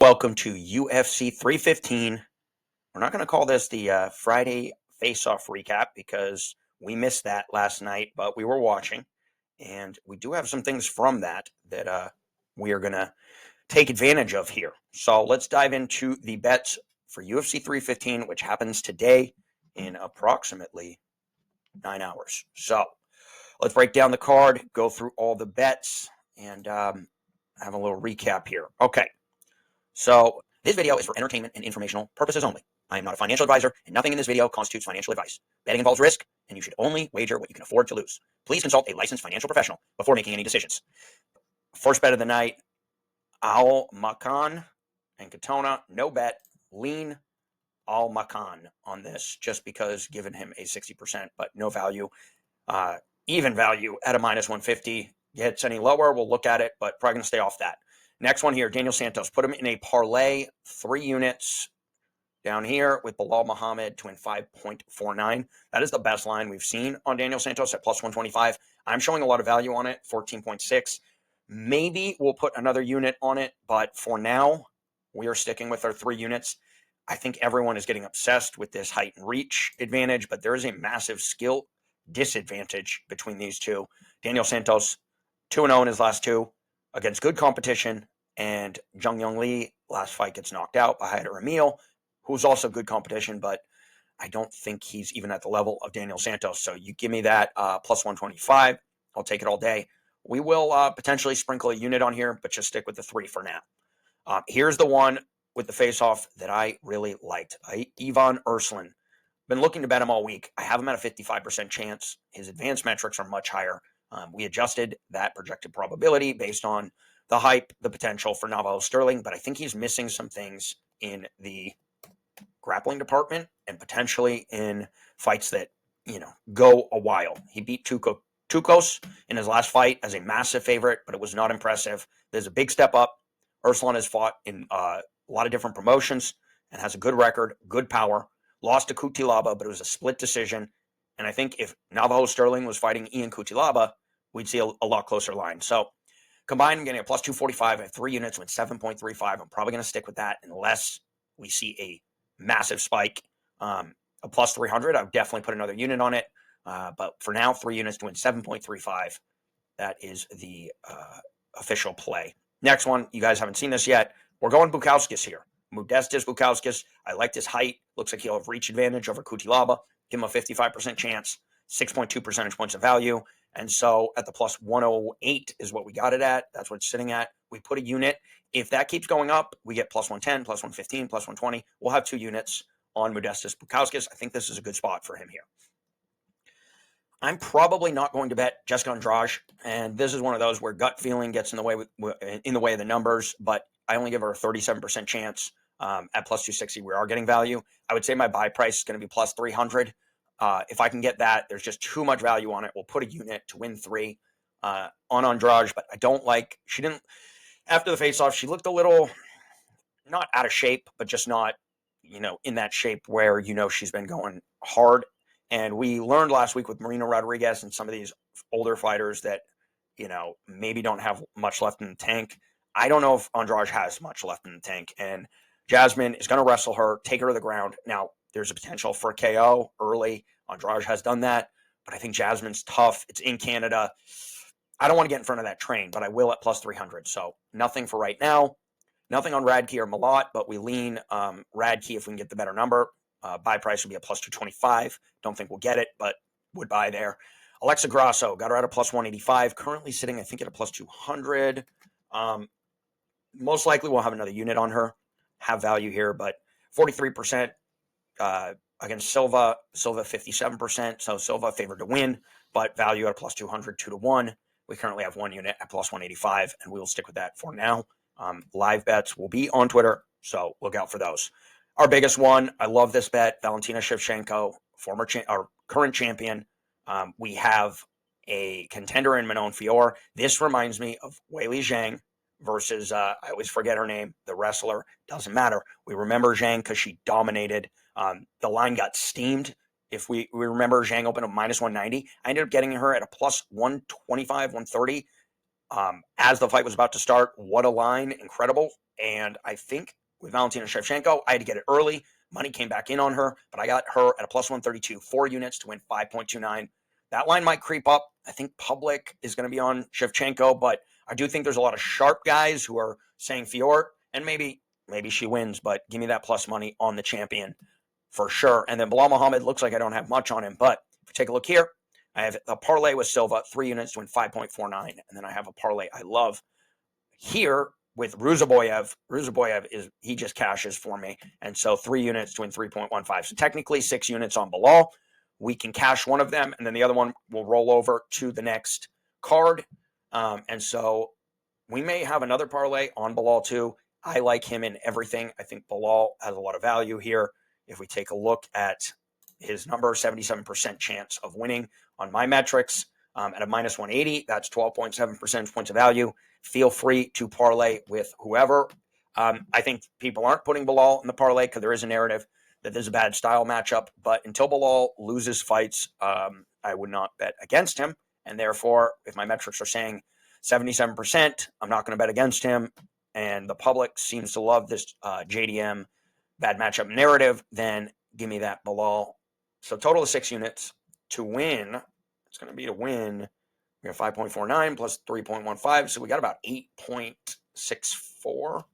Welcome to UFC 315. We're not going to call this the Friday face-off recap because we missed that last night, but we were watching, and we do have some things from that we are going to take advantage of here. So let's dive into the bets for UFC 315, which happens today in approximately 9 hours. So let's break down the card, go through all the bets, and have a little recap here. Okay. So this video is for entertainment and informational purposes only. I am not a financial advisor, and nothing in this video constitutes financial advice. Betting involves risk, and you should only wager what you can afford to lose. Please consult a licensed financial professional before making any decisions. First bet of the night, Al Makan and Katona, no bet, lean Al Makan on this, just because giving him a 60%, but no value. Even value at a minus 150. Gets any lower, we'll look at it, but probably going to stay off that. Next one here, Daniel Santos. Put him in a parlay, 3 units down here with Belal Muhammad to win 5.49. That is the best line we've seen on Daniel Santos at plus 125. I'm showing a lot of value on it, 14.6. Maybe we'll put another unit on it, but for now, we are sticking with our 3 units. I think everyone is getting obsessed with this height and reach advantage, but there is a massive skill disadvantage between these two. Daniel Santos, 2-0 in his last 2. Against good competition, and Jung Young Lee, last fight, gets knocked out by Haider Emil, who's also good competition, but I don't think he's even at the level of Daniel Santos. So you give me that plus 125, I'll take it all day. We will potentially sprinkle a unit on here, but just stick with the 3 for now. Here's the one with the face-off that I really liked. Ivan Urslan. Been looking to bet him all week. I have him at a 55% chance. His advanced metrics are much higher. We adjusted that projected probability based on the hype, the potential for Navajo Sterling, but I think he's missing some things in the grappling department and potentially in fights that, go a while. He beat Tukos in his last fight as a massive favorite, but it was not impressive. There's a big step up. Urslan has fought in a lot of different promotions and has a good record, good power. Lost to Kutilaba, but it was a split decision. And I think if Navajo Sterling was fighting Ian Kutilaba, we'd see a lot closer line. So combined, I'm getting a plus 245 at 3 units with 7.35. I'm probably going to stick with that unless we see a massive spike. A plus 300, I would definitely put another unit on it. But for now, 3 units to win 7.35. That is the official play. Next one, you guys haven't seen this yet. We're going Bukauskas here. Modestas Bukauskas. I like his height. Looks like he'll have reach advantage over Kutilaba. Give him a 55% chance, 6.2 percentage points of value. And so at the plus 108 is what we got it at. That's what it's sitting at. We put a unit. If that keeps going up, we get plus 110, plus 115, plus 120. We'll have 2 units on Modestas Bukauskas. I think this is a good spot for him here. I'm probably not going to bet Jessica Andrade, and this is one of those where gut feeling gets in the way of the numbers, but I only give her a 37% chance. At plus 260, we are getting value. I would say my buy price is going to be plus 300. If I can get that, there's just too much value on it. We'll put a unit to win 3 on Andrade, but I don't like, she didn't, after the face-off, she looked a little, not out of shape, but just not, in that shape where, she's been going hard. And we learned last week with Marina Rodriguez and some of these older fighters that, maybe don't have much left in the tank. I don't know if Andrade has much left in the tank, and Jasmine is going to wrestle her, take her to the ground. Now, there's a potential for a KO early. Andrade has done that, but I think Jasmine's tough. It's in Canada. I don't want to get in front of that train, but I will at plus 300. So nothing for right now. Nothing on Radke or Malott, but we lean Radke if we can get the better number. Buy price would be a plus 225. Don't think we'll get it, but would buy there. Alexa Grasso, got her at a plus 185. Currently sitting, I think, at a plus 200. Most likely we'll have another unit on her. Have value here, but 43% against Silva. Silva 57%, so Silva favored to win, but value at a plus 200, 2-1. We currently have 1 unit at plus 185, and we will stick with that for now. Live bets will be on Twitter, so look out for those. Our biggest one, I love this bet, Valentina Shevchenko, current champion. We have a contender in Manon Fiorot. This reminds me of Weili Zhang versus, I always forget her name, the wrestler. Doesn't matter. We remember Zhang because she dominated. The line got steamed. If we remember, Zhang opened a minus 190. I ended up getting her at a plus 125, 130. as the fight was about to start. What a line, incredible. And I think with Valentina Shevchenko, I had to get it early. Money came back in on her, but I got her at a plus 132, 4 units to win 5.29. That line might creep up. I think public is going to be on Shevchenko, but I do think there's a lot of sharp guys who are saying Fiorot, and maybe she wins, but give me that plus money on the champion for sure. And then Belal Muhammad, looks like I don't have much on him, but if you take a look here, I have a parlay with Silva, 3 units to win 5.49, and then I have a parlay I love here with Ruzaboyev. He just cashes for me, and so 3 units to win 3.15. So technically 6 units on Belal. We can cash one of them, and then the other one will roll over to the next card. And so we may have another parlay on Belal too. I like him in everything. I think Belal has a lot of value here. If we take a look at his number, 77% chance of winning on my metrics at a minus 180, that's 12.7 percentage points of value. Feel free to parlay with whoever. I think people aren't putting Belal in the parlay because there is a narrative that there's a bad style matchup. But until Belal loses fights, I would not bet against him. And therefore, if my metrics are saying 77%, I'm not going to bet against him. And the public seems to love this JDM bad matchup narrative, then give me that Belal. So total of 6 units to win. It's going to be to win. We have 5.49 plus 3.15. So we got about 8.64.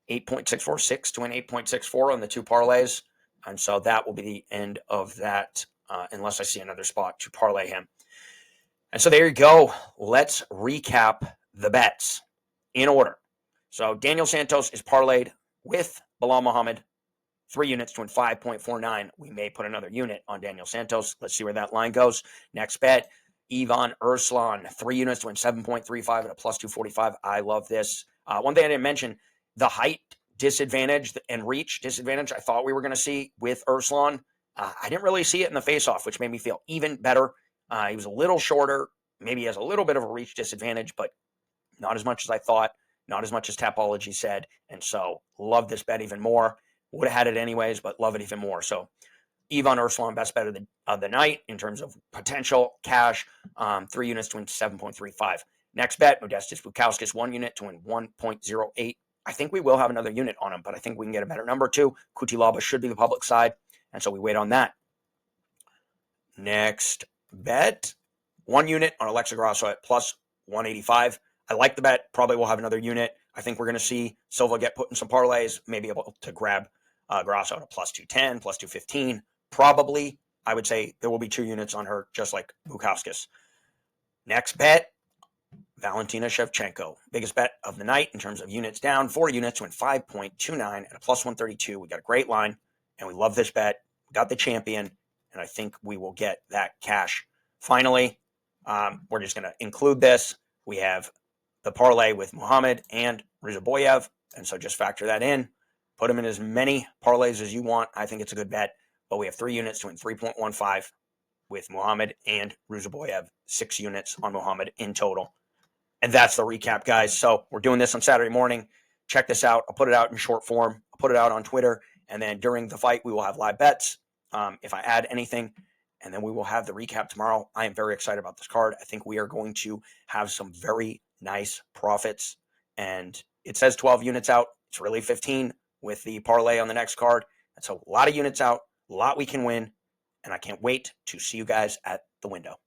8.646 to win 8.64 on the 2 parlays. And so that will be the end of that, unless I see another spot to parlay him. And so there you go. Let's recap the bets in order. So Daniel Santos is parlayed with Belal Muhammad, 3 units to win 5.49. We may put another unit on Daniel Santos. Let's see where that line goes. Next bet, Ivan Urslan, 3 units to win 7.35 at a plus 245. I love this. One thing I didn't mention, the height disadvantage and reach disadvantage I thought we were going to see with Urslan. I didn't really see it in the face-off, which made me feel even better. He was a little shorter. Maybe he has a little bit of a reach disadvantage, but not as much as I thought, not as much as Tapology said. And so love this bet even more. Would have had it anyways, but love it even more. So Ivan Urslan, best bet of the night in terms of potential cash, 3 units to win 7.35. Next bet, Modestas Bukauskas, 1 unit to win 1.08. I think we will have another unit on him, but I think we can get a better number too. Kutilaba should be the public side, and so we wait on that. Next bet, 1 unit on Alexa Grasso at plus 185. I like the bet. Probably will have another unit. I think we're going to see Silva get put in some parlays, maybe able to grab Grasso at a plus 210, plus 215. Probably, I would say there will be 2 units on her, just like Bukauskas. Next bet, Valentina Shevchenko. Biggest bet of the night in terms of units down. 4 units to win 5.29 at a plus 132. We got a great line, and we love this bet. We got the champion, and I think we will get that cash. Finally, we're just going to include this. We have the parlay with Muhammad and Ruzaboyev, and so just factor that in. Put them in as many parlays as you want. I think it's a good bet, but we have 3 units to win 3.15 with Muhammad and Ruzaboyev, 6 units on Muhammad in total. And that's the recap, guys. So we're doing this on Saturday morning. Check this out. I'll put it out in short form. I'll put it out on Twitter. And then during the fight, we will have live bets if I add anything. And then we will have the recap tomorrow. I am very excited about this card. I think we are going to have some very nice profits. And it says 12 units out. It's really 15 with the parlay on the next card. And so a lot of units out, a lot we can win. And I can't wait to see you guys at the window.